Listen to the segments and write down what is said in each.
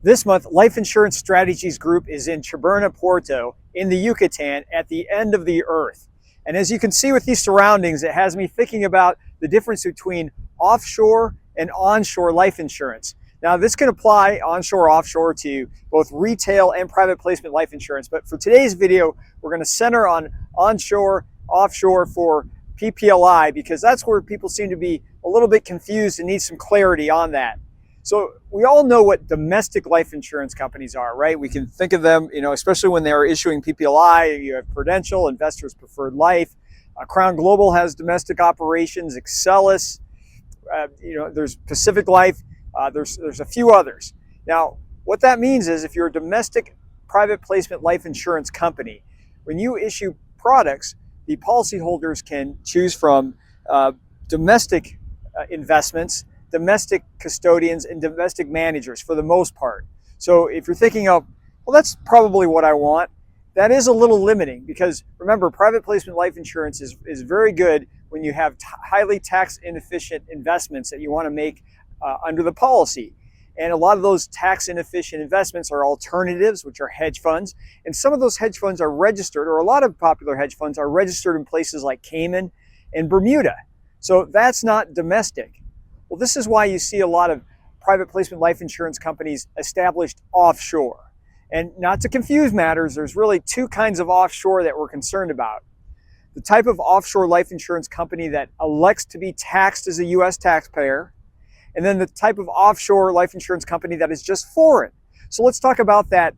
This month, Life Insurance Strategies Group is in Chuburná Puerto in the Yucatan at the end of the earth. And as you can see with these surroundings, it has me thinking about the difference between offshore and onshore life insurance. Now, this can apply onshore, offshore to both retail and private placement life insurance. But for today's video, we're going to center on onshore, offshore for PPLI, because that's where people seem to be a little bit confused and need some clarity on that. So we all know what domestic life insurance companies are, right? We can think of them, especially when they're issuing PPLI. You have Prudential, Investors Preferred Life. Crown Global has domestic operations, Excelis, there's Pacific Life, there's a few others. Now, what that means is if you're a domestic private placement life insurance company, when you issue products, the policyholders can choose from domestic investments, domestic custodians, and domestic managers for the most part. So if you're thinking of, well, that's probably what I want, that is a little limiting, because remember, private placement life insurance is very good when you have highly tax inefficient investments that you want to make under the policy. And a lot of those tax inefficient investments are alternatives, which are hedge funds. And some of those hedge funds are registered, or a lot of popular hedge funds are registered in places like Cayman and Bermuda. So that's not domestic. Well, this is why you see a lot of private placement life insurance companies established offshore. And not to confuse matters, there's really two kinds of offshore that we're concerned about. The type of offshore life insurance company that elects to be taxed as a U.S. taxpayer, and then the type of offshore life insurance company that is just foreign. So let's talk about that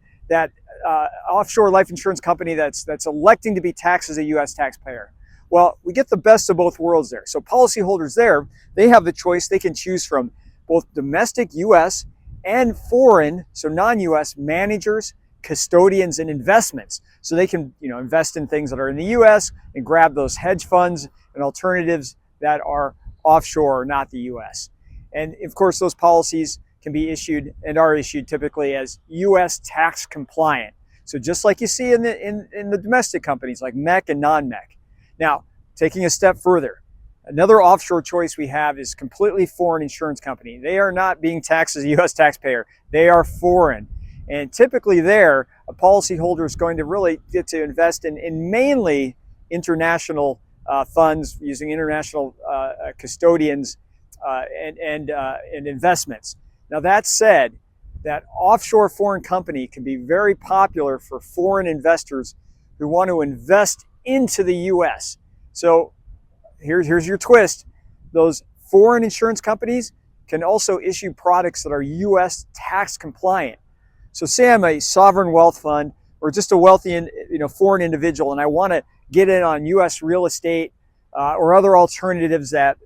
offshore life insurance company that's electing to be taxed as a U.S. taxpayer. Well, we get the best of both worlds there. So policyholders there, they have the choice. They can choose from both domestic U.S. and foreign, so non-U.S. managers, custodians, and investments. So they can invest in things that are in the U.S. and grab those hedge funds and alternatives that are offshore or not the U.S. And of course, those policies can be issued and are issued typically as U.S. tax compliant. So just like you see in the domestic companies like MEC and non-MEC. Now, taking a step further, another offshore choice we have is completely foreign insurance company. They are not being taxed as a U.S. taxpayer. They are foreign. And typically there, a policyholder is going to really get to invest in mainly international funds using international custodians and investments. Now, that said, that offshore foreign company can be very popular for foreign investors who want to invest into the U.S. So here's your twist. Those foreign insurance companies can also issue products that are U.S. tax compliant. So say I'm a sovereign wealth fund or just a wealthy foreign individual, and I want to get in on U.S. real estate or other alternatives that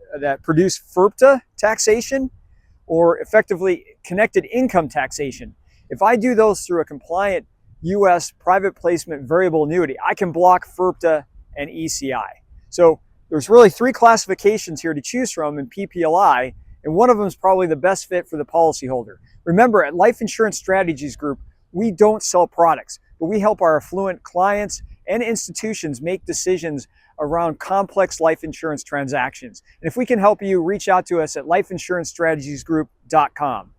produce FIRPTA taxation or effectively connected income taxation. If I do those through a compliant U.S. private placement variable annuity, I can block FIRPTA and ECI. So there's really three classifications here to choose from in PPLI, and one of them is probably the best fit for the policyholder. Remember, at Life Insurance Strategies Group, we don't sell products, but we help our affluent clients and institutions make decisions around complex life insurance transactions. And if we can help you, reach out to us at lifeinsurancestrategiesgroup.com.